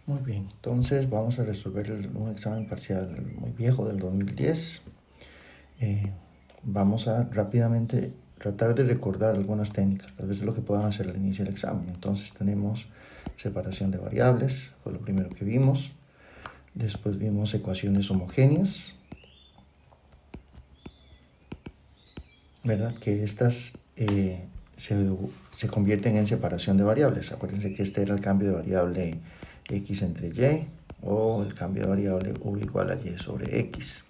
Muy bien, entonces vamos a resolver un examen parcial muy viejo del 2010. Vamos a rápidamente tratar de recordar algunas técnicas, tal vez lo que puedan hacer al inicio del examen. Entonces tenemos separación de variables, fue lo primero que vimos. Después vimos ecuaciones homogéneas, ¿verdad? Que estas se convierten en separación de variables. Acuérdense que este era el cambio de variable x entre y, o el cambio de variable u igual a y sobre x.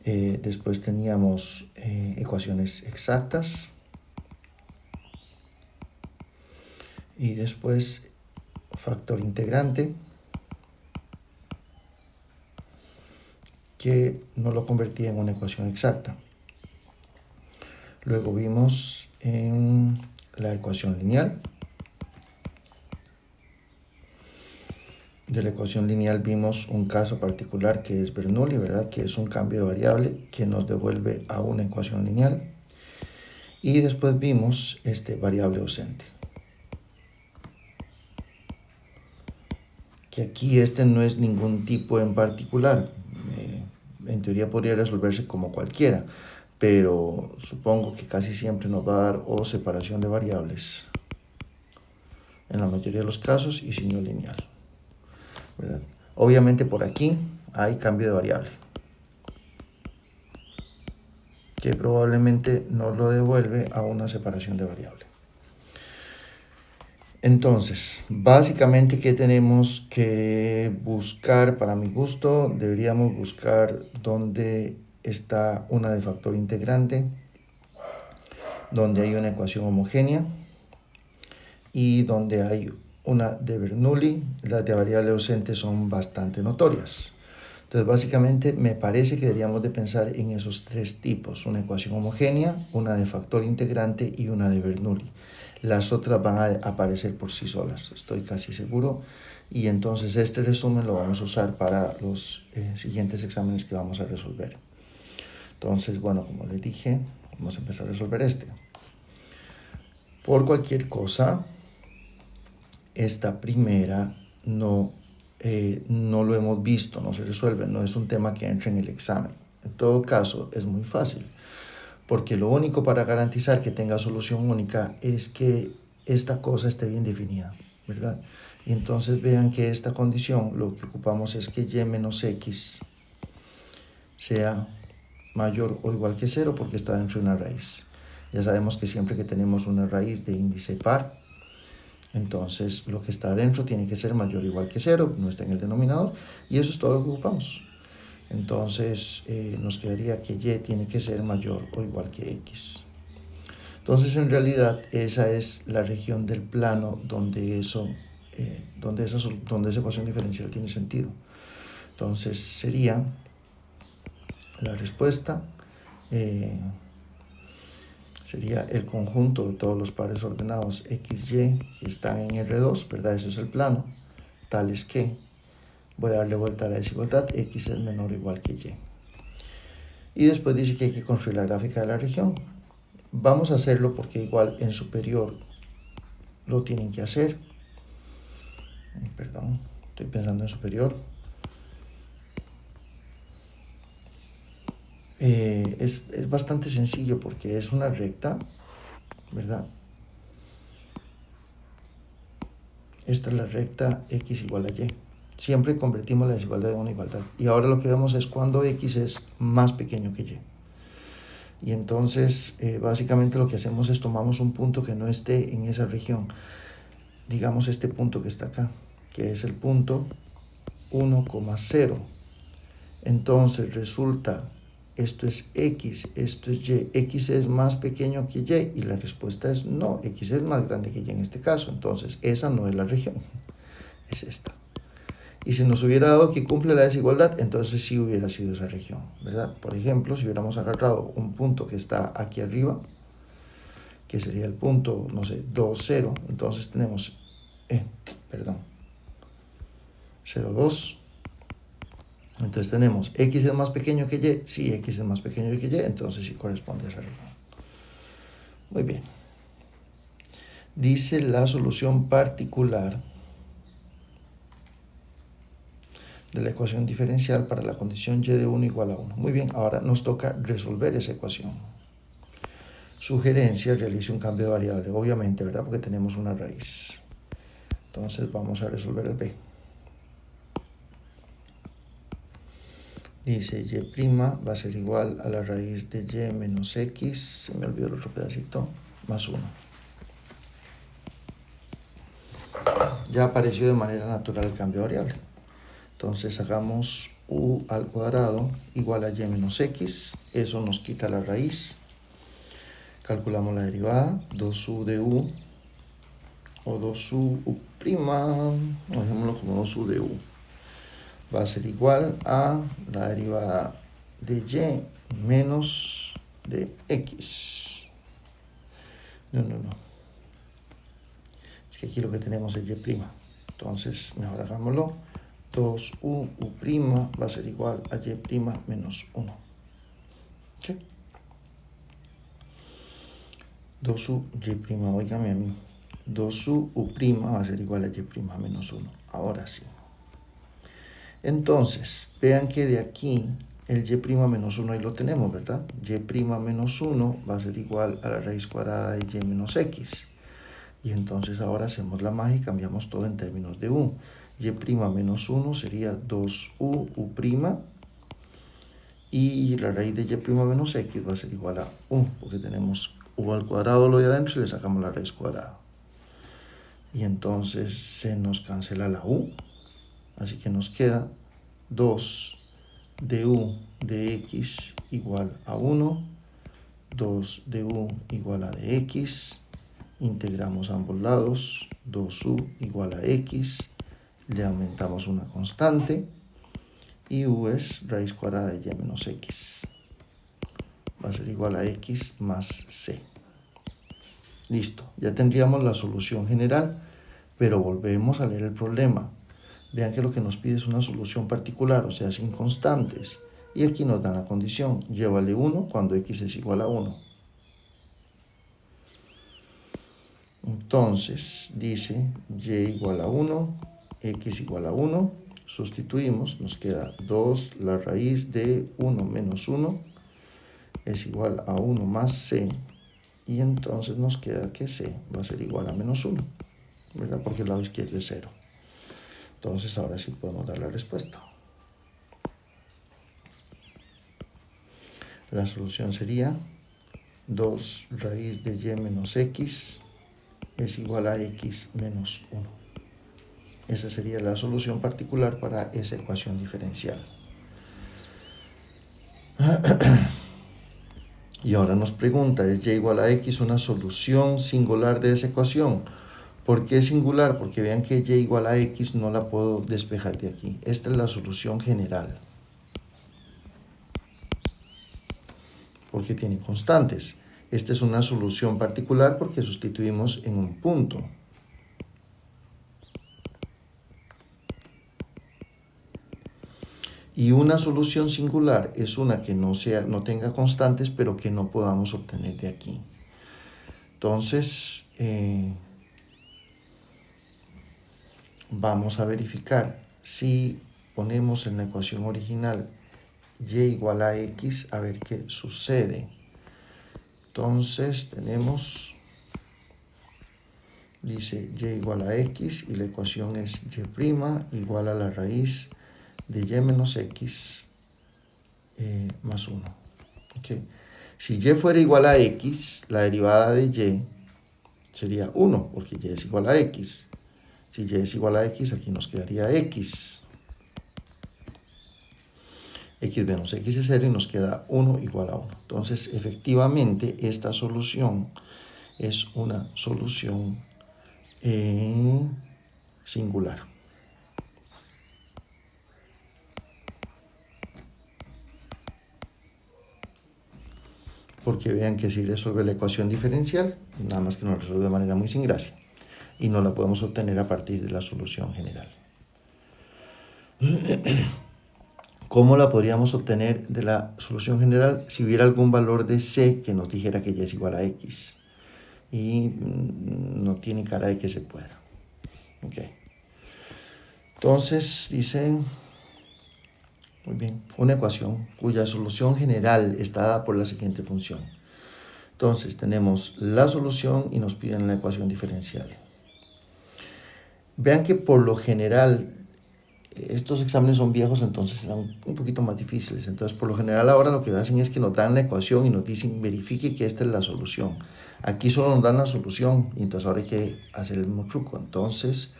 Después teníamos ecuaciones exactas, y después factor integrante, que no lo convertía en una ecuación exacta. Luego vimos en la ecuación lineal. De la ecuación lineal vimos un caso particular que es Bernoulli, ¿verdad? Que es un cambio de variable que nos devuelve a una ecuación lineal. Y después vimos variable ausente. Que aquí no es ningún tipo en particular. En teoría podría resolverse como cualquiera, pero supongo que casi siempre nos va a dar o separación de variables en la mayoría de los casos y signo lineal, ¿verdad? Obviamente por aquí hay cambio de variable, que probablemente nos lo devuelve a una separación de variable. Entonces, básicamente, ¿qué tenemos que buscar? Para mi gusto, deberíamos buscar dónde está una de factor integrante, donde hay una ecuación homogénea y donde hay una de Bernoulli. Las de variable ausente son bastante notorias. Entonces, básicamente, me parece que deberíamos de pensar en esos tres tipos: una ecuación homogénea, una de factor integrante y una de Bernoulli. Las otras van a aparecer por sí solas, estoy casi seguro. Y entonces este resumen lo vamos a usar para los siguientes exámenes que vamos a resolver. Entonces, bueno, como les dije, vamos a empezar a resolver Por cualquier cosa, esta primera no lo hemos visto, no se resuelve, no es un tema que entre en el examen. En todo caso, es muy fácil, porque lo único para garantizar que tenga solución única es que esta cosa esté bien definida, ¿verdad? Y entonces vean que esta condición, lo que ocupamos es que y menos x sea mayor o igual que 0, porque está dentro de una raíz. Ya sabemos que siempre que tenemos una raíz de índice par, entonces lo que está adentro tiene que ser mayor o igual que 0, no está en el denominador, y eso es todo lo que ocupamos. Entonces nos quedaría que y tiene que ser mayor o igual que x. Entonces en realidad esa es la región del plano donde esa ecuación diferencial tiene sentido. Entonces sería la respuesta, sería el conjunto de todos los pares ordenados XY que están en R2, ¿verdad? Ese es el plano, tales que, voy a darle vuelta a la desigualdad, X es menor o igual que Y. Y después dice que hay que construir la gráfica de la región. Vamos a hacerlo porque igual en superior lo tienen que hacer. Perdón, estoy pensando en superior. Es bastante sencillo porque es una recta, ¿verdad? Esta es la recta x igual a y. Siempre convertimos la desigualdad en una igualdad. Y ahora lo que vemos es cuando x es más pequeño que y. Y entonces, básicamente lo que hacemos es tomamos un punto que no esté en esa región. Digamos este punto que está acá, que es el punto 1,0. Entonces resulta, esto es x, esto es y, x es más pequeño que y, y la respuesta es no, x es más grande que y en este caso. Entonces esa no es la región, es esta. Y si nos hubiera dado que cumple la desigualdad, entonces sí hubiera sido esa región, ¿verdad? Por ejemplo, si hubiéramos agarrado un punto que está aquí arriba, que sería el punto, no sé, 2, 0, entonces tenemos, 0, 2. Entonces tenemos x es más pequeño que y, si x es más pequeño que y, entonces sí corresponde a esa región. Muy bien. Dice la solución particular de la ecuación diferencial para la condición y de 1 igual a 1. Muy bien, ahora nos toca resolver esa ecuación. Sugerencia, realice un cambio de variable, obviamente, ¿verdad? Porque tenemos una raíz. Entonces vamos a resolver el b. Dice y' va a ser igual a la raíz de y menos x, se me olvidó el otro pedacito, más 1. Ya apareció de manera natural el cambio de variable. Entonces hagamos u al cuadrado igual a y menos x, eso nos quita la raíz. Calculamos la derivada, 2u de u, o 2u u', dejémoslo como 2u de u, va a ser igual a la derivada de y menos de x. No. Es que aquí lo que tenemos es y'. Entonces, mejor hagámoslo. 2u u' va a ser igual a y' menos 1. ¿Ok? 2u y', oígame a mí. 2u u' va a ser igual a y' menos 1. Ahora sí. Entonces, vean que de aquí el y' menos 1 ahí lo tenemos, ¿verdad? Y' menos 1 va a ser igual a la raíz cuadrada de y menos x. Y entonces ahora hacemos la magia y cambiamos todo en términos de u. Y' menos 1 sería 2u u', y la raíz de y' menos x va a ser igual a u, porque tenemos u al cuadrado lo de adentro y le sacamos la raíz cuadrada. Y entonces se nos cancela la u, así que nos queda 2 de u de x igual a 1, 2 de u igual a de x, integramos ambos lados, 2u igual a x, le aumentamos una constante, y u es raíz cuadrada de y menos x. Va a ser igual a x más c. Listo, ya tendríamos la solución general, pero volvemos a leer el problema. Vean que lo que nos pide es una solución particular, o sea, sin constantes. Y aquí nos dan la condición, y vale 1 cuando x es igual a 1. Entonces, dice y igual a 1, x igual a 1. Sustituimos, nos queda 2, la raíz de 1 menos 1 es igual a 1 más c. Y entonces nos queda que c va a ser igual a menos 1, ¿verdad? Porque el lado izquierdo es 0. Entonces ahora sí podemos dar la respuesta. La solución sería 2 raíz de y menos x es igual a x menos 1. Esa sería la solución particular para esa ecuación diferencial. Y ahora nos pregunta, ¿es y igual a x una solución singular de esa ecuación? ¿Por qué singular? Porque vean que y igual a x no la puedo despejar de aquí. Esta es la solución general, porque tiene constantes. Esta es una solución particular porque sustituimos en un punto. Y una solución singular es una que no tenga constantes, pero que no podamos obtener de aquí. Entonces, vamos a verificar si ponemos en la ecuación original y igual a x, a ver qué sucede. Entonces, tenemos, dice y igual a x, y la ecuación es y' igual a la raíz de y menos x más 1. ¿Okay? Si y fuera igual a x, la derivada de y sería 1, porque y es igual a x. Si y es igual a x, aquí nos quedaría x. X menos x es 0 y nos queda 1 igual a 1. Entonces, efectivamente, esta solución es una solución singular. Porque vean que si resuelve la ecuación diferencial, nada más que nos resuelve de manera muy sin gracia. Y no la podemos obtener a partir de la solución general. ¿Cómo la podríamos obtener de la solución general? Si hubiera algún valor de c que nos dijera que y es igual a x. Y no tiene cara de que se pueda. Okay. Entonces, dice, Muy bien, una ecuación cuya solución general está dada por la siguiente función. Entonces tenemos la solución y nos piden la ecuación diferencial. Vean que por lo general estos exámenes son viejos, entonces serán un poquito más difíciles. Entonces por lo general ahora lo que hacen es que nos dan la ecuación y nos dicen verifique que esta es la solución. Aquí solo nos dan la solución y entonces ahora hay que hacer el mismo truco. Entonces,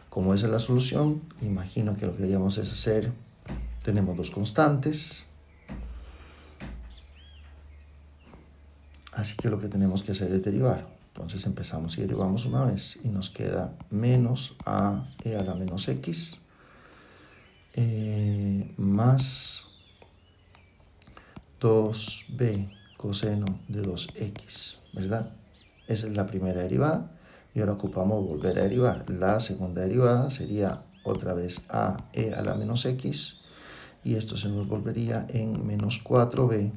como esa es la solución, imagino que lo que queríamos es hacer, tenemos dos constantes, así que lo que tenemos que hacer es derivar. Entonces empezamos y derivamos una vez y nos queda menos a e a la menos x más 2b coseno de 2x, ¿verdad? Esa es la primera derivada y ahora ocupamos volver a derivar. La segunda derivada sería otra vez a e a la menos x y esto se nos volvería en menos 4b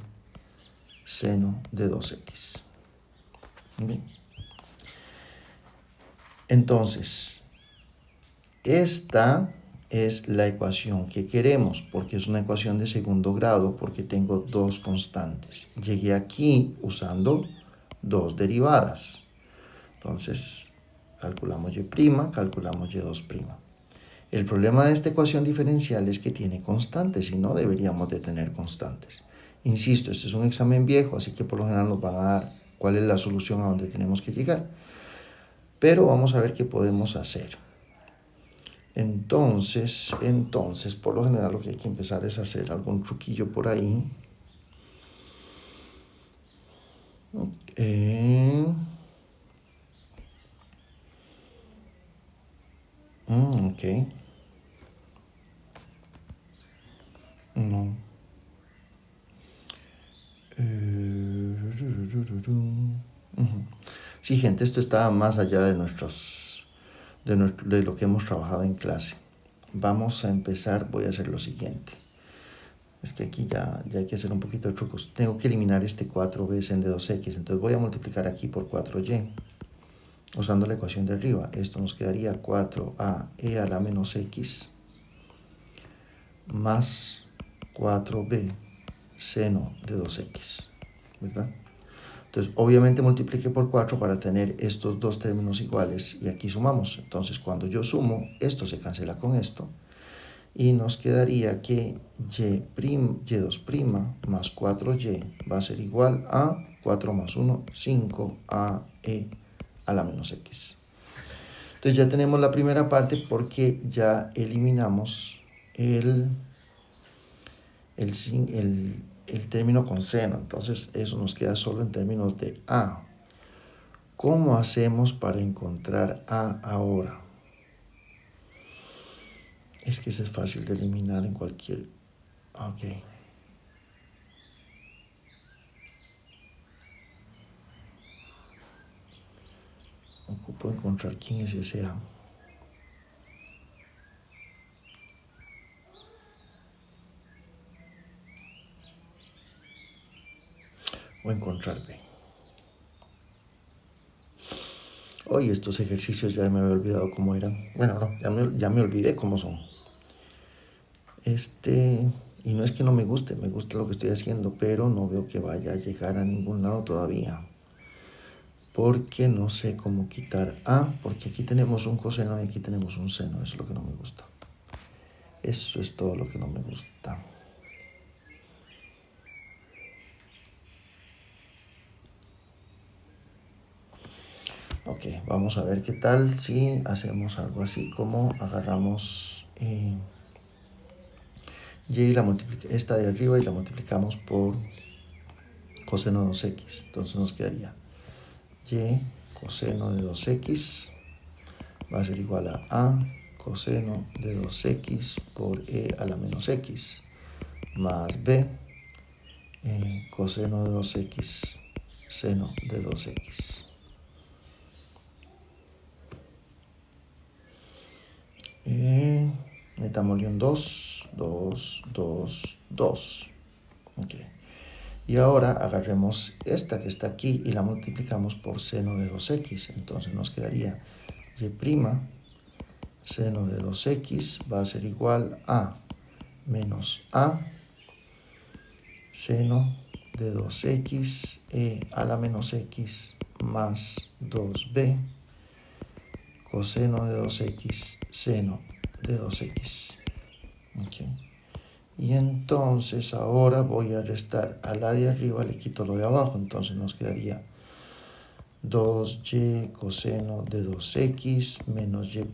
seno de 2x. Bien. Entonces, esta es la ecuación que queremos, porque es una ecuación de segundo grado, porque tengo dos constantes. Llegué aquí usando dos derivadas. Entonces, calculamos y', calculamos y2'. El problema de esta ecuación diferencial es que tiene constantes y no deberíamos de tener constantes. Insisto, este es un examen viejo, así que por lo general nos van a dar cuál es la solución a donde tenemos que llegar. Pero vamos a ver qué podemos hacer. Entonces, por lo general lo que hay que empezar es hacer algún truquillo por ahí. Ok. No. Sí, gente, esto está más allá de de lo que hemos trabajado en clase. Vamos a empezar, voy a hacer lo siguiente. Es que aquí ya hay que hacer un poquito de trucos. Tengo que eliminar este 4b sen de 2x, entonces voy a multiplicar aquí por 4y, usando la ecuación de arriba. Esto nos quedaría 4a e a la menos x más 4b seno de 2x, ¿verdad? Entonces, obviamente multipliqué por 4 para tener estos dos términos iguales y aquí sumamos. Entonces, cuando yo sumo, esto se cancela con esto y nos quedaría que y2' más 4y va a ser igual a 4 más 1, 5ae a la menos x. Entonces ya tenemos la primera parte porque ya eliminamos el término con seno. Entonces eso nos queda solo en términos de a. ¿Cómo hacemos para encontrar a ahora? Es que eso es fácil de eliminar en cualquier... Ok. Ocupo encontrar quién es ese a. O encontrar b. Hoy estos ejercicios ya me había olvidado cómo eran. Bueno, no, ya me olvidé cómo son. Y no es que no me gusta lo que estoy haciendo, pero no veo que vaya a llegar a ningún lado todavía. Porque no sé cómo quitar a, porque aquí tenemos un coseno y aquí tenemos un seno. Eso es lo que no me gusta. Eso es todo lo que no me gusta. Ok, vamos a ver qué tal si hacemos algo así como agarramos y esta de arriba y la multiplicamos por coseno de 2x. Entonces nos quedaría y coseno de 2x va a ser igual a coseno de 2x por e a la menos x más b coseno de 2x seno de 2x. Metámosle un 2, 2, 2, 2. Ok. Y ahora agarremos esta que está aquí y la multiplicamos por seno de 2x. Entonces nos quedaría y' seno de 2x va a ser igual a menos a seno de 2x a la menos x más 2b coseno de 2x seno de 2x. Okay. Y entonces ahora voy a restar a la de arriba, le quito lo de abajo, entonces nos quedaría 2y coseno de 2x menos y'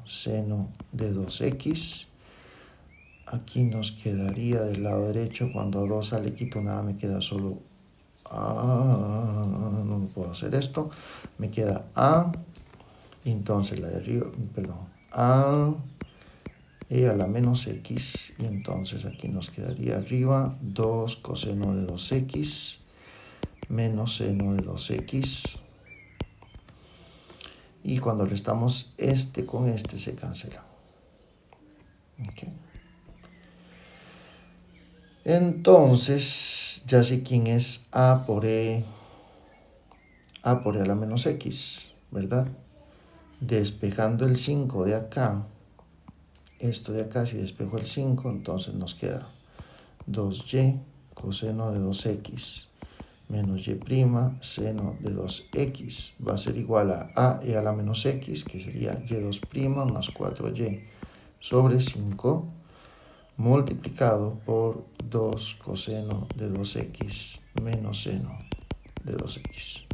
seno de 2x. Aquí nos quedaría del lado derecho, cuando a 2a le quito nada, me queda solo a, no puedo hacer esto, me queda a, entonces la de arriba, perdón, a a la menos x, y entonces aquí nos quedaría arriba 2 coseno de 2x menos seno de 2x, y cuando restamos este con este se cancela. Okay. Entonces, ya sé quién es a por e a la menos x, ¿verdad? Despejando el 5 de acá, esto de acá, si despejo el 5, entonces nos queda 2y coseno de 2x menos y' seno de 2x va a ser igual a e a la menos x, que sería y2' más 4y sobre 5 multiplicado por 2 coseno de 2x menos seno de 2x.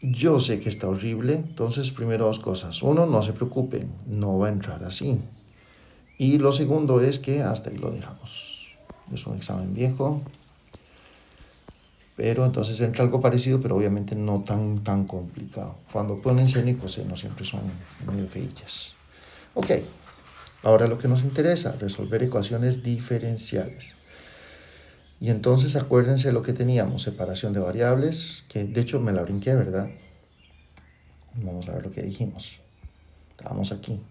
Yo sé que está horrible, entonces primero dos cosas. Uno, no se preocupen, no va a entrar así. Y lo segundo es que hasta ahí lo dejamos. Es un examen viejo, pero entonces entra algo parecido, pero obviamente no tan complicado. Cuando ponen seno y coseno siempre son medio feillas. Ok, ahora lo que nos interesa, resolver ecuaciones diferenciales. Y entonces acuérdense lo que teníamos, separación de variables, que de hecho me la brinqué, ¿verdad? Vamos a ver lo que dijimos. Estábamos aquí.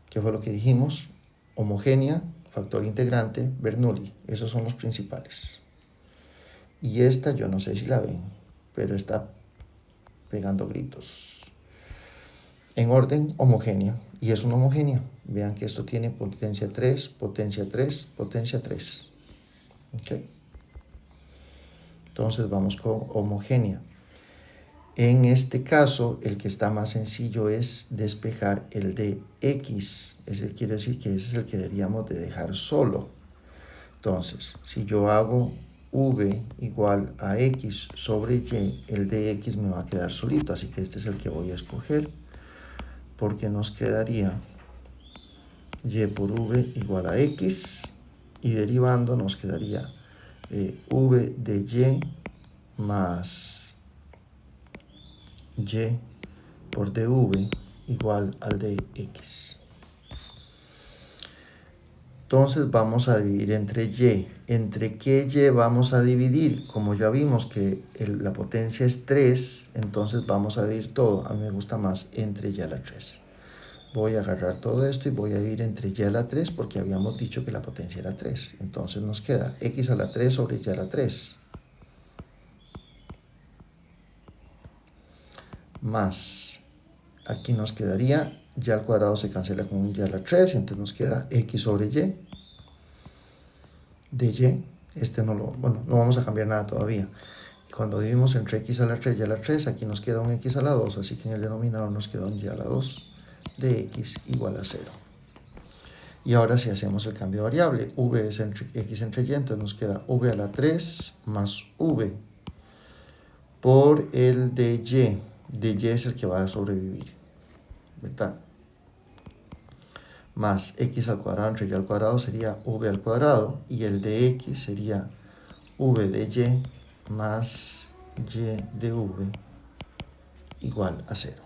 ¿Qué fue lo que dijimos? Homogénea, factor integrante, Bernoulli. Esos son los principales. Y esta yo no sé si la ven, pero está pegando gritos. En orden homogénea. Y es una homogénea. Vean que esto tiene potencia 3, potencia 3, potencia 3. ¿Ok? Entonces vamos con homogénea. En este caso, el que está más sencillo es despejar el de x. Ese quiere decir que ese es el que deberíamos de dejar solo. Entonces, si yo hago v igual a x sobre y, el de x me va a quedar solito. Así que este es el que voy a escoger, porque nos quedaría y por v igual a x, y derivando nos quedaría v de y más y por dv igual al de x. Entonces vamos a dividir entre y. ¿Entre qué y vamos a dividir? Como ya vimos que la potencia es 3, entonces vamos a dividir todo. A mí me gusta más entre y a la 3. Voy a agarrar todo esto y voy a dividir entre y a la 3 porque habíamos dicho que la potencia era 3. Entonces nos queda x a la 3 sobre y a la 3. Más, aquí nos quedaría, y al cuadrado se cancela con un y a la 3, entonces nos queda x sobre y de y. Este no vamos a cambiar nada todavía. Y cuando dividimos entre x a la 3 y a la 3, aquí nos queda un x a la 2, así que en el denominador nos queda un y a la 2 de x igual a 0. Y ahora si hacemos el cambio de variable, v es x entre y, entonces nos queda v a la 3 más v por el de y. De y es el que va a sobrevivir, ¿verdad? Más x al cuadrado entre y al cuadrado sería v al cuadrado, y el de x sería v de y más y de v igual a 0.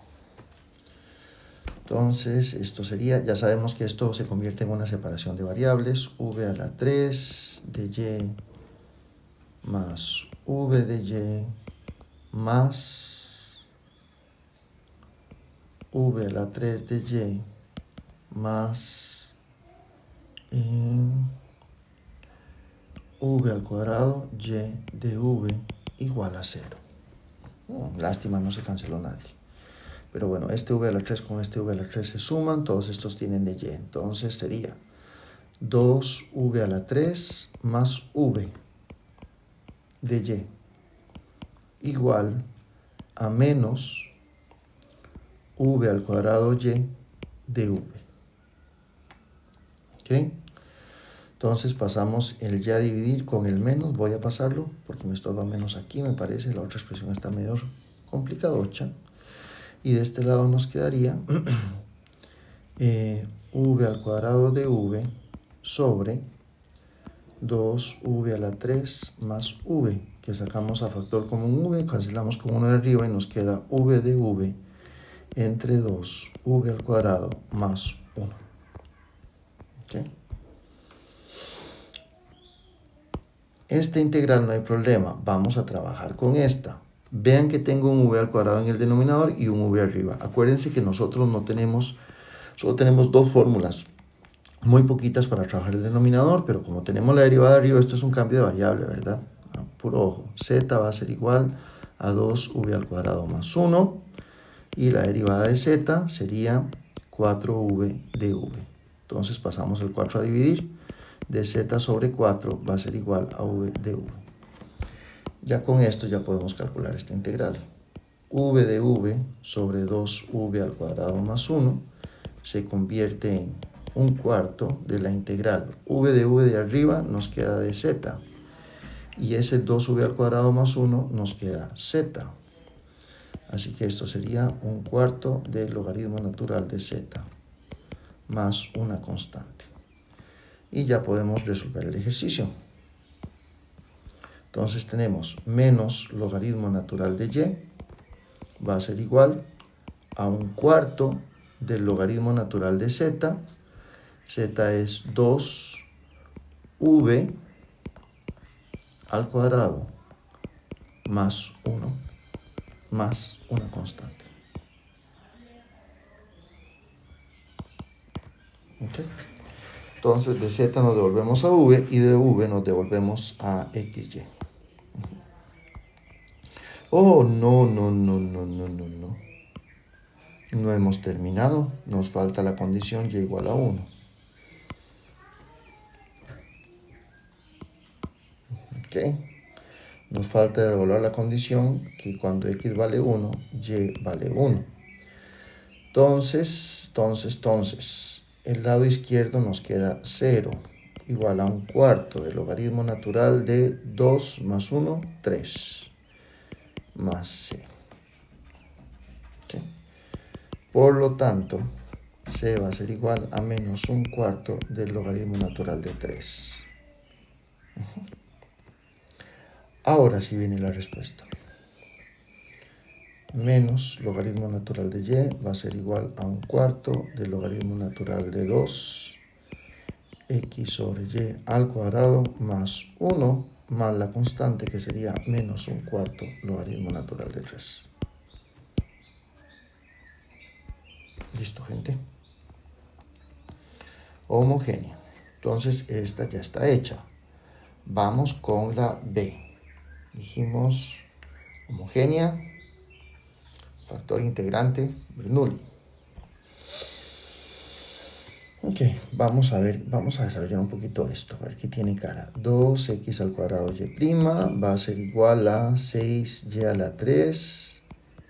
Entonces, esto sería, ya sabemos que esto se convierte en una separación de variables, v a la 3 de y más v de y más v a la 3 de y más v al cuadrado y de v igual a 0. Lástima, no se canceló nadie. Pero bueno, este v a la 3 con este v a la 3 se suman, todos estos tienen de y. Entonces sería 2v a la 3 más v de y igual a menos v al cuadrado y de v. ¿Ok? Entonces pasamos el ya a dividir con el menos. Voy a pasarlo porque me estorba menos aquí, me parece. La otra expresión está medio complicadocha. Y de este lado nos quedaría v al cuadrado de v sobre 2v a la 3 más v, que sacamos a factor común v, cancelamos con 1 de arriba y nos queda v de v entre 2v al cuadrado más 1. ¿Okay? Esta integral no hay problema, vamos a trabajar con esta. Vean que tengo un v al cuadrado en el denominador y un v arriba. Acuérdense que nosotros solo tenemos dos fórmulas, muy poquitas para trabajar el denominador, pero como tenemos la derivada de arriba, esto es un cambio de variable, ¿verdad? Puro ojo, z va a ser igual a 2v al cuadrado más 1, y la derivada de z sería 4v de v. Entonces pasamos el 4 a dividir, de z sobre 4 va a ser igual a v de v. Ya con esto ya podemos calcular esta integral. V de v sobre 2v al cuadrado más 1 se convierte en un cuarto de la integral. V de arriba nos queda de z. Y ese 2v al cuadrado más 1 nos queda z. Así que esto sería un cuarto del logaritmo natural de z más una constante. Y ya podemos resolver el ejercicio. Entonces tenemos menos logaritmo natural de y va a ser igual a un cuarto del logaritmo natural de z. Z es 2v al cuadrado más 1 más una constante. ¿Okay? Entonces de z nos devolvemos a v y de v nos devolvemos a xy. Oh, no. No hemos terminado. Nos falta la condición y igual a 1. ¿Ok? Nos falta devolver la condición que cuando x vale 1, y vale 1. Entonces, el lado izquierdo nos queda 0, igual a un cuarto del logaritmo natural de 2 más 1, 3, más c. ¿Okay? Por lo tanto, c va a ser igual a menos un cuarto del logaritmo natural de 3. Ahora sí viene la respuesta. Menos logaritmo natural de y va a ser igual a un cuarto del logaritmo natural de 2 x sobre y al cuadrado más 1 más la constante que sería menos un cuarto logaritmo natural de 3. Listo, gente. Homogénea. Entonces esta ya está hecha. Vamos con la B. Dijimos homogénea, factor integrante, Bernoulli. Ok, vamos a desarrollar un poquito esto, a ver qué tiene cara. 2x al cuadrado y' va a ser igual a 6y a la 3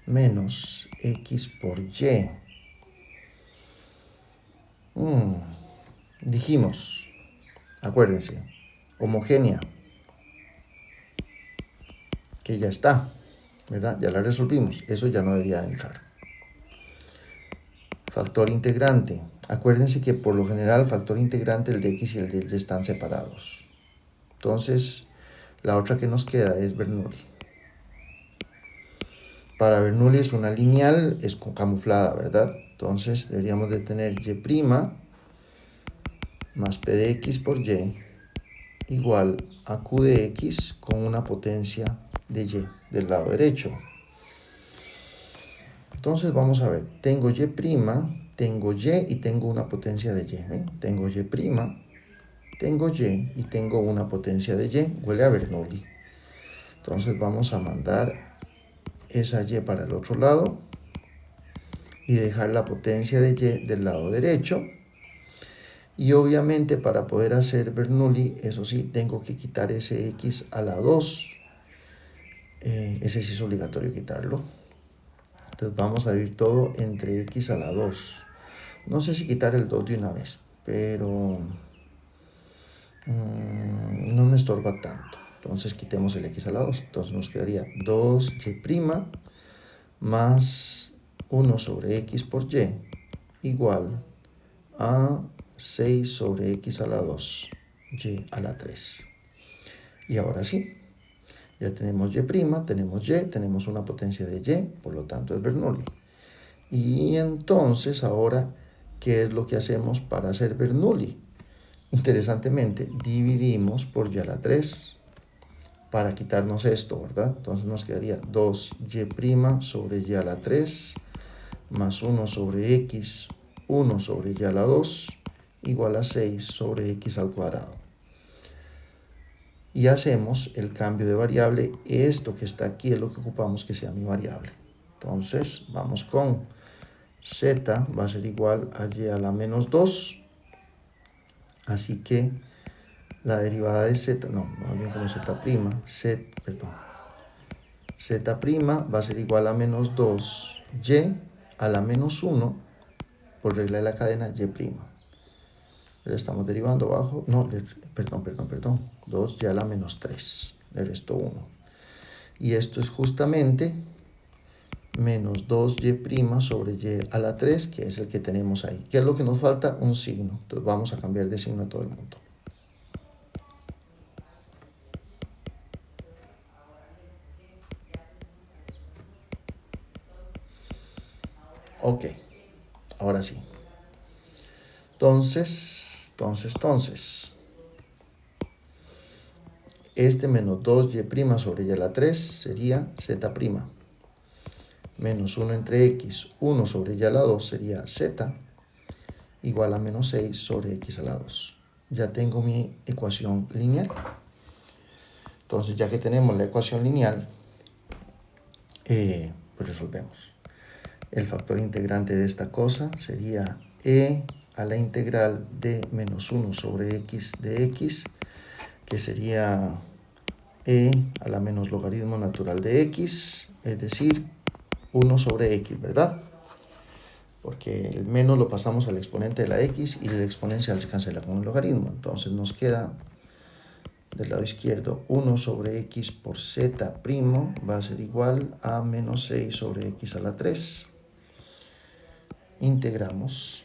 menos x por y. Dijimos, acuérdense, homogénea, que ya está, ¿verdad? Ya la resolvimos, eso ya no debería entrar. Factor integrante. Acuérdense que por lo general el factor integrante, el de x y el de y están separados. Entonces, la otra que nos queda es Bernoulli. Para Bernoulli es una lineal, es camuflada, ¿verdad? Entonces, deberíamos de tener y' más p de x por y igual a q de x con una potencia de y del lado derecho. Entonces vamos a ver, tengo y', tengo y y tengo una potencia de y. ¿eh? Tengo y', tengo y y tengo una potencia de y. Huele a Bernoulli. Entonces vamos a mandar esa y para el otro lado. y dejar la potencia de y del lado derecho. Y obviamente para poder hacer Bernoulli, eso sí, tengo que quitar ese x a la 2. Ese sí es obligatorio quitarlo. Entonces vamos a dividir todo entre x a la 2. No sé si quitar el 2 de una vez, pero no me estorba tanto. Entonces quitemos el x a la 2. Entonces nos quedaría 2y' más 1 sobre x por y igual a 6 sobre x a la 2, y a la 3. Y ahora sí, ya tenemos tenemos una potencia de y, por lo tanto es Bernoulli. Y entonces ahora, ¿qué es lo que hacemos para hacer Bernoulli? Interesantemente, dividimos por y a la 3 para quitarnos esto, ¿verdad? Entonces nos quedaría 2y' sobre y a la 3 más 1 sobre x, 1 sobre y a la 2, igual a 6 sobre x al cuadrado. Y hacemos el cambio de variable. Esto que está aquí es lo que ocupamos que sea mi variable. Entonces, vamos con z va a ser igual a y a la menos 2. Así que la derivada de z, no, más bien como z', z' va a ser igual a menos 2y a la menos 1 por regla de la cadena y'. Le estamos derivando abajo, no, perdón, 2y a la menos 3, le resto 1. Y esto es justamente menos 2y' sobre y a la 3, que es el que tenemos ahí. ¿Qué es lo que nos falta? Un signo. Entonces vamos a cambiar de signo a todo el mundo. Ok, ahora sí. Entonces, este menos 2y' sobre y a la 3 sería z'. Menos 1 entre x, 1 sobre y a la 2 sería z, igual a menos 6 sobre x a la 2. Ya tengo mi ecuación lineal. Entonces, ya que tenemos la ecuación lineal, pues resolvemos. El factor integrante de esta cosa sería e a la integral de menos 1 sobre x de x, que sería e a la menos logaritmo natural de x, es decir, 1 sobre x, ¿verdad? Porque el menos lo pasamos al exponente de la x y el exponencial se cancela con el logaritmo. Entonces nos queda del lado izquierdo 1 sobre x por z' va a ser igual a menos 6 sobre x a la 3. Integramos.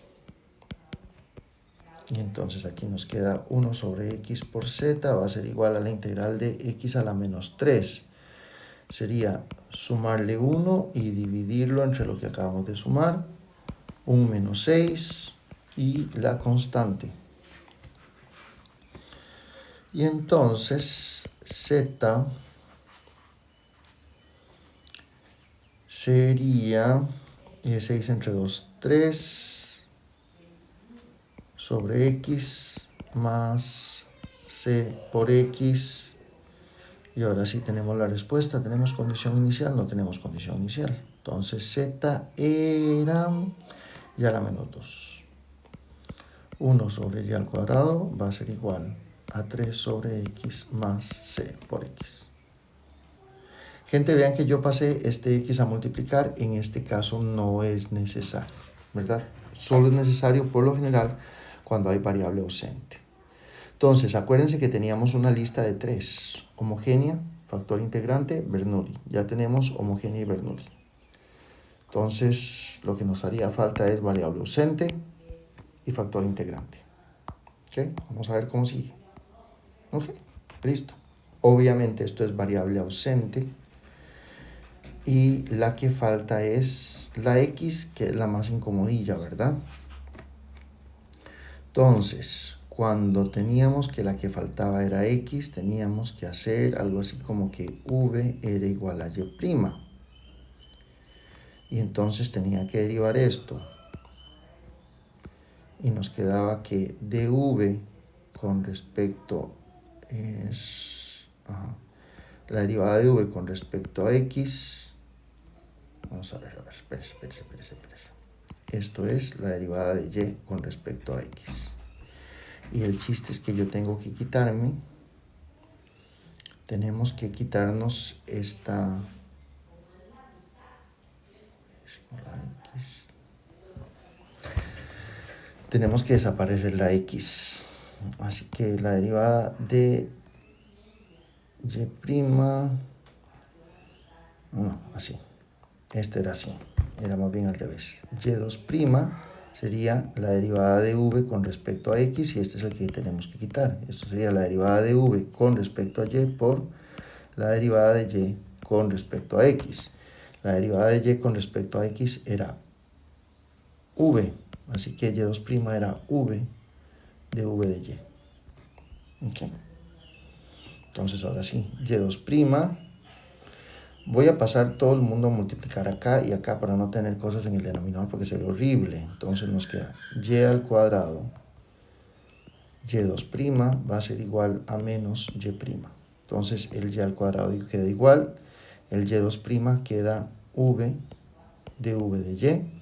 Y entonces aquí nos queda 1 sobre x por z va a ser igual a la integral de x a la menos 3. Sería sumarle 1 y dividirlo entre lo que acabamos de sumar. Un menos 6 y la constante. Y entonces z sería 6 entre 2, 3 sobre x más c por x. Y ahora sí tenemos la respuesta. ¿Tenemos condición inicial? No tenemos condición inicial. Entonces z era y a la menos 2. 1 sobre y al cuadrado va a ser igual a 3 sobre x más c por x. Gente, vean que yo pasé este x a multiplicar. En este caso no es necesario, ¿verdad? Solo es necesario por lo general cuando hay variable ausente. Entonces, acuérdense que teníamos una lista de 3. Homogénea, factor integrante, Bernoulli. Ya tenemos homogénea y Bernoulli. Entonces, lo que nos haría falta es variable ausente y factor integrante. ¿Ok? Vamos a ver cómo sigue. ¿Ok? Listo. Obviamente esto es variable ausente. Y la que falta es la x, que es la más incomodilla, ¿verdad? Entonces, cuando teníamos que la que faltaba era x, teníamos que hacer algo así como que v era igual a y'. Y entonces tenía que derivar esto. Y nos quedaba que dv con respecto es... la derivada de v con respecto a x. Vamos a ver, espérese. Esto es la derivada de y con respecto a x. Y el chiste es que yo tengo que quitarme, tenemos que quitarnos esta x. Tenemos que desaparecer la x. Así que la derivada de y', no, así. Este era así, era más bien al revés. y2' sería la derivada de v con respecto a x y este es el que tenemos que quitar. Esto sería la derivada de v con respecto a y por la derivada de y con respecto a x. La derivada de y con respecto a x era v, así que y2' era v de v de y. Okay. Entonces ahora sí, y2'. Voy a pasar todo el mundo a multiplicar acá y acá para no tener cosas en el denominador porque se ve horrible. Entonces nos queda y al cuadrado, y2' va a ser igual a menos y'. Entonces el y al cuadrado queda igual, el y2' queda v de v de y.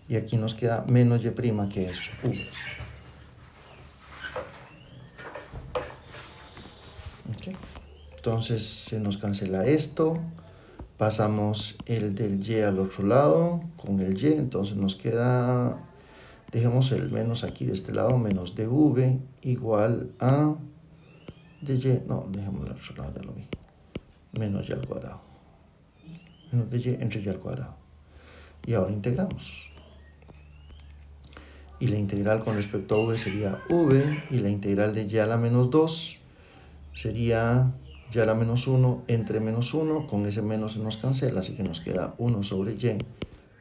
Y aquí nos queda menos y' que es v. Okay. Entonces se nos cancela esto, pasamos el del y al otro lado con el y, entonces nos queda, dejemos el menos aquí de este lado, menos dv igual a de y, no, dejémoslo al otro lado, ya lo vi, menos y al cuadrado, menos de y entre y al cuadrado. Y ahora integramos. Y la integral con respecto a v sería v, y la integral de y a la menos 2 sería y a la menos 1 entre menos 1, con ese menos se nos cancela, así que nos queda 1 sobre y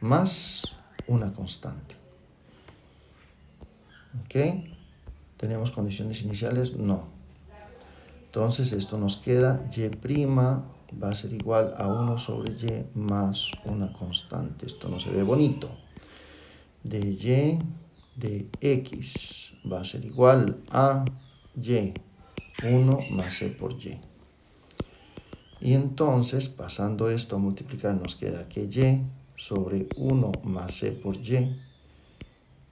más una constante. ¿Ok? ¿Tenemos condiciones iniciales? No. Entonces esto nos queda y' va a ser igual a 1 sobre y más una constante. Esto no se ve bonito. De y de x va a ser igual a y 1 más c por y. Y entonces, pasando esto a multiplicar, nos queda que y sobre 1 más c por y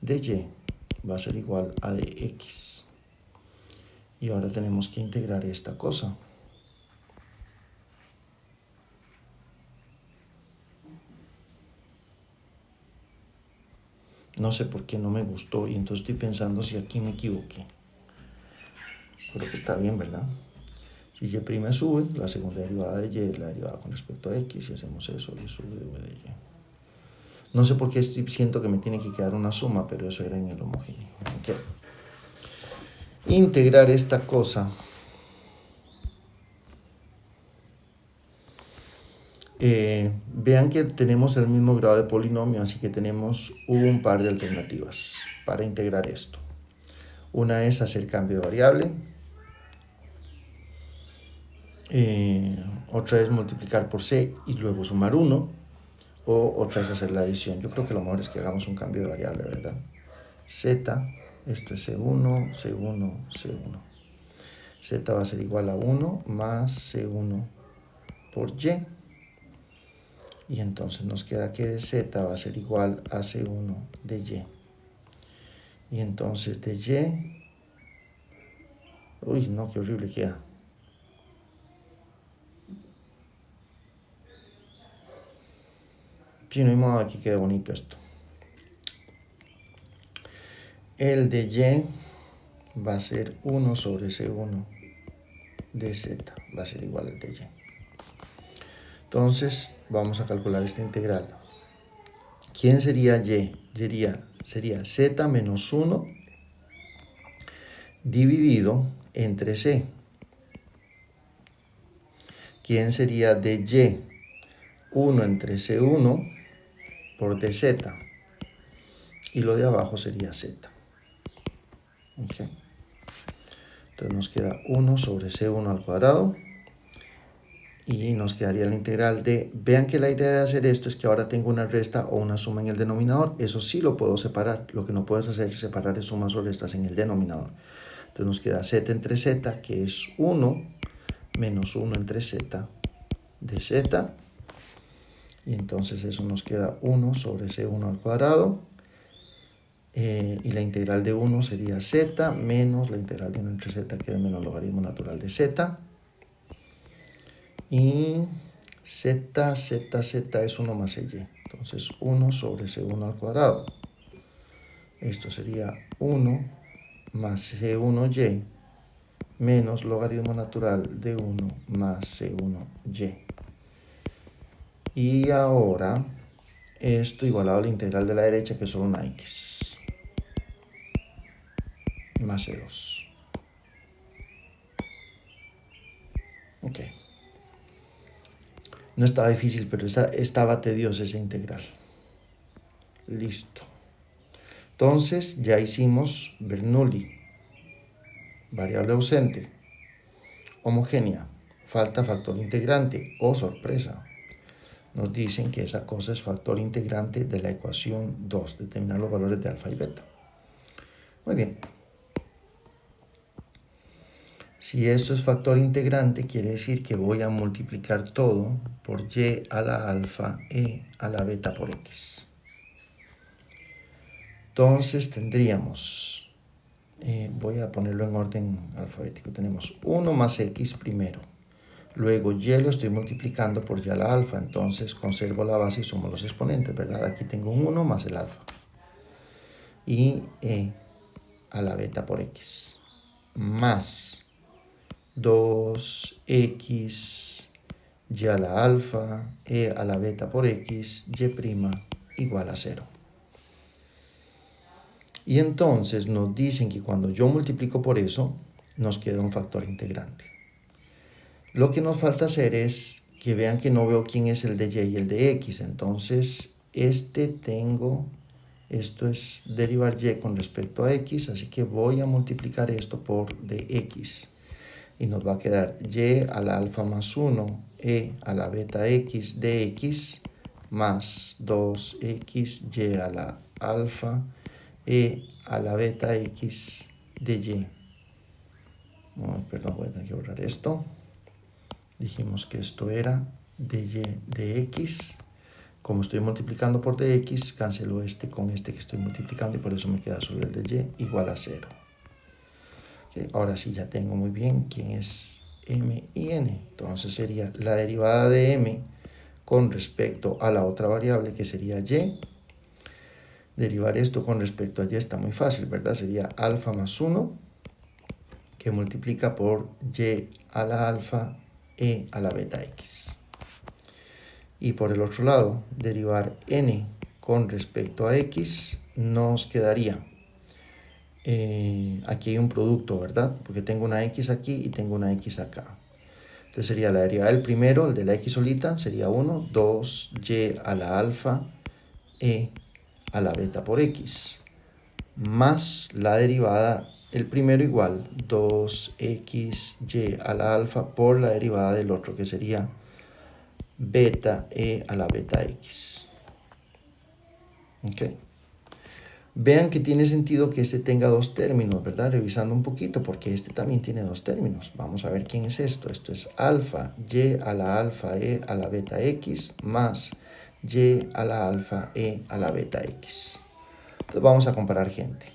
de y va a ser igual a de x. Y ahora tenemos que integrar esta cosa. No sé por qué no me gustó y entonces estoy pensando si aquí me equivoqué. Creo que está bien, ¿verdad? Si y' sube, la segunda derivada de y es la derivada con respecto a x. Si hacemos eso, y sube de v de y. No sé por qué siento que me tiene que quedar una suma, pero eso era en el homogéneo. Okay. Integrar esta cosa. Vean que tenemos el mismo grado de polinomio, así que tenemos un par de alternativas para integrar esto. Una es hacer cambio de variable. Otra es multiplicar por c y luego sumar 1. O otra es hacer la adición. Yo creo que lo mejor es que hagamos un cambio de variable, ¿verdad? Z, esto es C1, C1, C1. Z va a ser igual a 1 más C1 por Y. Y entonces nos queda que de Z va a ser igual a C1 de Y. Y entonces de Y... Uy, no, qué horrible queda. Sí, no hay modo de que quede bonito esto. El de Y va a ser 1 sobre C1 de Z. Va a ser igual al de Y. Entonces, vamos a calcular esta integral. ¿Quién sería Y? Sería Z menos 1 dividido entre C. ¿Quién sería de Y? 1 entre C1 por dz. Y lo de abajo sería Z. Okay. Entonces nos queda 1 sobre C1 al cuadrado. Y nos quedaría la integral de... Vean que la idea de hacer esto es que ahora tengo una resta o una suma en el denominador. Eso sí lo puedo separar. Lo que no puedes hacer es separar es sumas o restas en el denominador. Entonces nos queda z entre z, que es 1 menos 1 entre z de z. Y entonces eso nos queda 1 sobre C1 al cuadrado. Y la integral de 1 sería z menos la integral de 1 entre z, que es menos logaritmo natural de z. Y z es 1 más CY. Entonces 1 sobre C1 al cuadrado. Esto sería 1 más C1Y menos logaritmo natural de 1 más C1Y. Y ahora esto igualado a la integral de la derecha, que es solo una x, más C2. Ok. No estaba difícil, pero estaba tediosa esa integral. Listo. Entonces ya hicimos Bernoulli, variable ausente, homogénea, falta factor integrante. Oh, sorpresa. Nos dicen que esa cosa es factor integrante de la ecuación 2, determinar los valores de alfa y beta. Muy bien. Si esto es factor integrante, quiere decir que voy a multiplicar todo por y a la alfa e a la beta por x. Entonces tendríamos, voy a ponerlo en orden alfabético, tenemos 1 más x primero. Luego y lo estoy multiplicando por y a la alfa, entonces conservo la base y sumo los exponentes, ¿verdad? Aquí tengo un 1 más el alfa. Y e a la beta por x. Más 2x y a la alfa e a la beta por x y' igual a 0. Y entonces nos dicen que cuando yo multiplico por eso, nos queda un factor integrante. Lo que nos falta hacer es que vean que no veo quién es el de y y el de x. Entonces, esto es derivar y con respecto a x, así que voy a multiplicar esto por dx. Y nos va a quedar y a la alfa más 1, e a la beta x de x, más 2x y a la alfa, e a la beta x de y. Oh, perdón, voy a tener que borrar esto. Dijimos que esto era de y de x. Como estoy multiplicando por dx, cancelo este con este que estoy multiplicando y por eso me queda solo el de y igual a 0. Okay, ahora sí ya tengo muy bien quién es m y n. Entonces sería la derivada de m con respecto a la otra variable que sería y. Derivar esto con respecto a y está muy fácil, ¿verdad? Sería alfa más 1 que multiplica por y a la alfa e a la beta x. Y por el otro lado, derivar n con respecto a x, nos quedaría, aquí hay un producto, ¿verdad? Porque tengo una x aquí y tengo una x acá. Entonces sería la derivada del primero, el de la x solita, sería 1, 2y a la alfa e a la beta por x, más la derivada, el primero igual 2xy a la alfa por la derivada del otro, que sería beta e a la beta x. Ok. Vean que tiene sentido que este tenga dos términos, ¿verdad? Revisando un poquito, porque este también tiene dos términos. Vamos a ver quién es esto. Esto es alfa y a la alfa e a la beta x más y a la alfa e a la beta x. Entonces vamos a comparar, gente.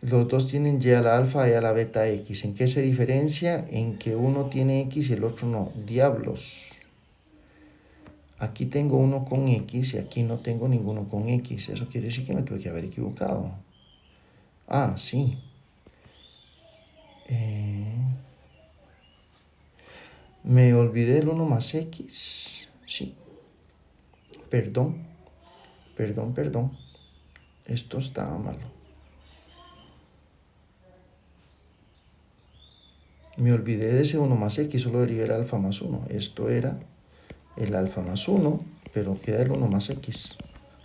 Los dos tienen y a la alfa y a la beta x. ¿En qué se diferencia? En que uno tiene x y el otro no. Diablos. Aquí tengo uno con x y aquí no tengo ninguno con x. Eso quiere decir que me tuve que haber equivocado. Ah, sí. Me olvidé el 1 más x. Sí. Perdón. Esto estaba malo. Me olvidé de ese 1 más x, solo derivé el alfa más 1. Esto era el alfa más 1, pero queda el 1 más x.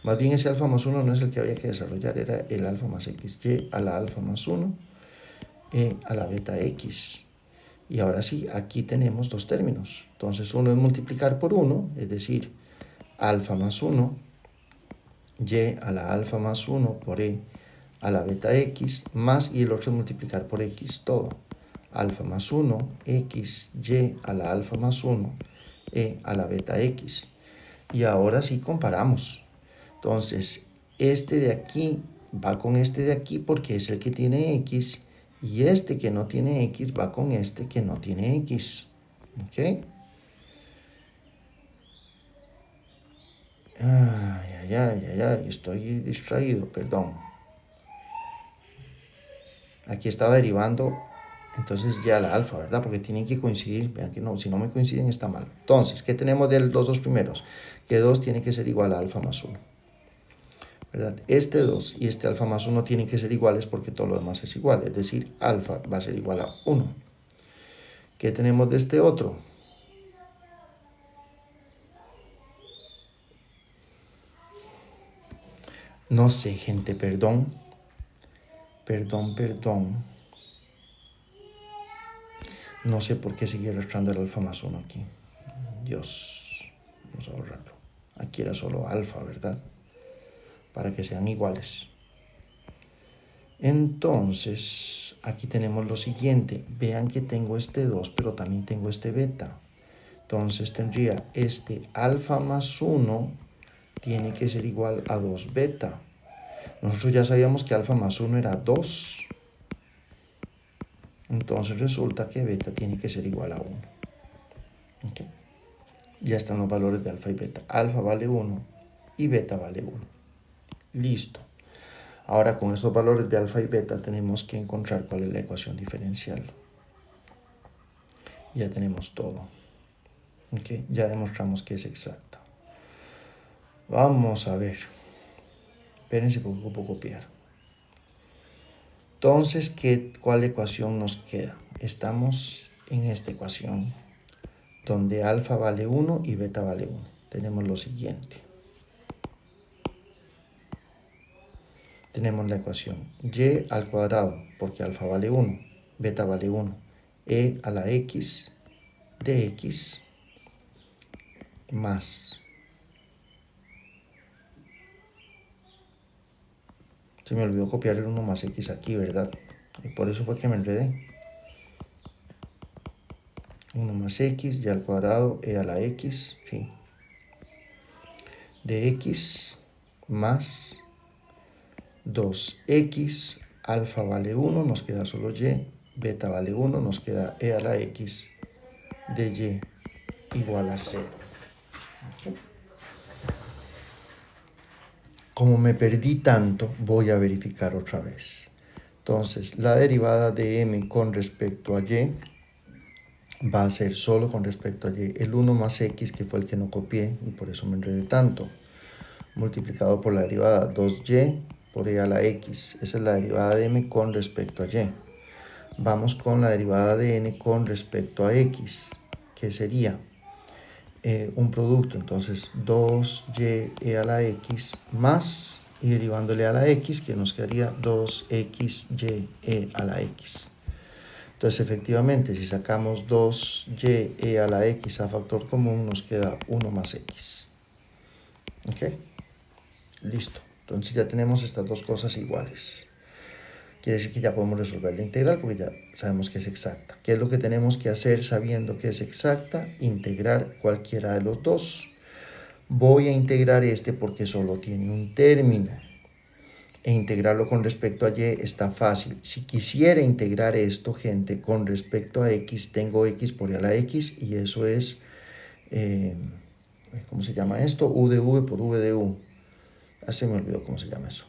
Más bien ese alfa más 1 no es el que había que desarrollar, era el alfa más x. Y a la alfa más 1, e a la beta x. Y ahora sí, aquí tenemos dos términos. Entonces uno es multiplicar por 1, es decir, alfa más 1, y a la alfa más 1 por e a la beta x, más, y el otro es multiplicar por x todo. alfa más 1, x, y a la alfa más 1, e a la beta x. Y ahora sí comparamos. Entonces, este de aquí va con este de aquí porque es el que tiene x, y este que no tiene x va con este que no tiene x. ¿Ok? Estoy distraído, perdón. Aquí estaba derivando, entonces ya la alfa, ¿verdad? Porque tienen que coincidir, vean que no, si no me coinciden está mal. Entonces, ¿qué tenemos de los dos primeros? Que 2 tiene que ser igual a alfa más 1, ¿verdad? Este 2 y este alfa más 1 tienen que ser iguales porque todo lo demás es igual, es decir, alfa va a ser igual a 1. ¿Qué tenemos de este otro? No sé, gente, perdón. No sé por qué sigue arrastrando el alfa más 1 aquí. Dios, vamos a borrarlo. Aquí era solo alfa, ¿verdad? Para que sean iguales. Entonces, aquí tenemos lo siguiente. Vean que tengo este 2, pero también tengo este beta. Entonces tendría este alfa más 1 tiene que ser igual a 2 beta. Nosotros ya sabíamos que alfa más 1 era 2. Entonces resulta que beta tiene que ser igual a 1. ¿Okay? Ya están los valores de alfa y beta. Alfa vale 1 y beta vale 1. Listo. Ahora con estos valores de alfa y beta tenemos que encontrar cuál es la ecuación diferencial. Ya tenemos todo. ¿Okay? Ya demostramos que es exacta. Vamos a ver. Espérense porque ocupo copiar. Entonces, ¿cuál ecuación nos queda? Estamos en esta ecuación donde alfa vale 1 y beta vale 1. Tenemos lo siguiente. Tenemos la ecuación y al cuadrado, porque alfa vale 1, beta vale 1, e a la x de x más. Se me olvidó copiar el 1 más x aquí, ¿verdad? Y por eso fue que me enredé. 1 más x y al cuadrado, e a la x, sí. De x más 2x, alfa vale 1, nos queda solo y, beta vale 1, nos queda e a la x de y igual a 0. Como me perdí tanto, voy a verificar otra vez. Entonces, la derivada de m con respecto a y va a ser solo con respecto a y. El 1 más x, que fue el que no copié y por eso me enredé tanto, multiplicado por la derivada 2y por e a la x. Esa es la derivada de m con respecto a y. Vamos con la derivada de n con respecto a x, que sería un producto. Entonces 2y e a la x más, y derivándole a la x, que nos quedaría 2xy e a la x. Entonces efectivamente si sacamos 2y e a la x a factor común nos queda 1 más x. ¿Ok? Listo. Entonces ya tenemos estas dos cosas iguales. Quiere decir que ya podemos resolver la integral porque ya sabemos que es exacta. ¿Qué es lo que tenemos que hacer sabiendo que es exacta? Integrar cualquiera de los dos. Voy a integrar este porque solo tiene un término. E integrarlo con respecto a y está fácil. Si quisiera integrar esto, gente, con respecto a x, tengo x por y a la x y eso es, ¿cómo se llama esto? U de v por v de u. Ya se me olvidó cómo se llama eso.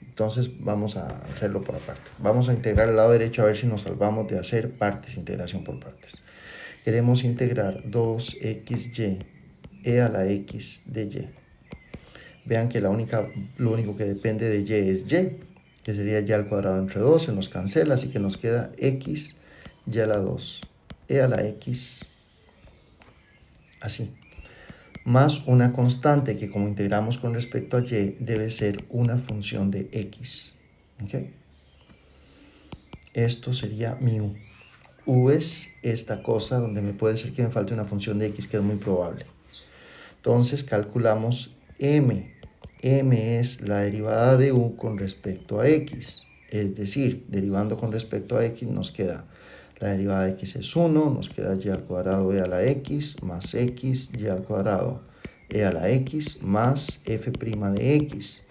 Entonces vamos a hacerlo por aparte. Vamos a integrar el lado derecho a ver si nos salvamos de hacer partes, integración por partes. Queremos integrar 2xy e a la x de y. Vean que lo único que depende de y es y, que sería y al cuadrado entre 2, se nos cancela, así que nos queda x y a la 2, e a la x, así. Más una constante que como integramos con respecto a y debe ser una función de x. ¿Okay? Esto sería mi u. U es esta cosa donde me puede ser que me falte una función de x, que es muy probable. Entonces calculamos m. M es la derivada de u con respecto a x. Es decir, derivando con respecto a x nos queda La derivada de x es 1, nos queda y al cuadrado e a la x más x y al cuadrado e a la x más f' de x.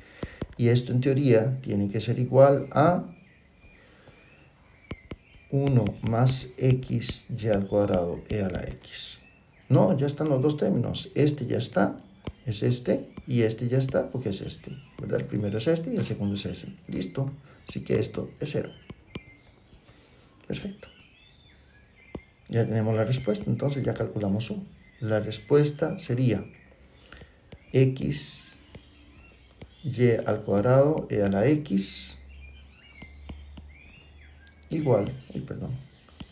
Y esto en teoría tiene que ser igual a 1 más x y al cuadrado e a la x. No, ya están los dos términos. Este ya está, es este, y este ya está porque es este, ¿verdad? El primero es este y el segundo es ese. Listo. Así que esto es 0. Perfecto. Ya tenemos la respuesta, entonces ya calculamos u. La respuesta sería x y al cuadrado e a la x igual,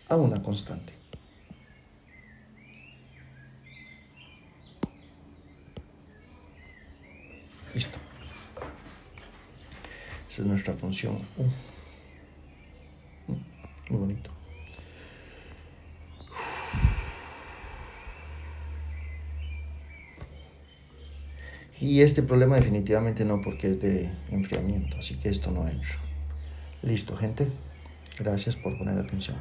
a una constante. Listo. Esa es nuestra función u. Muy bonito. Y este problema definitivamente no, porque es de enfriamiento, así que esto no entra. Listo, gente. Gracias por poner atención.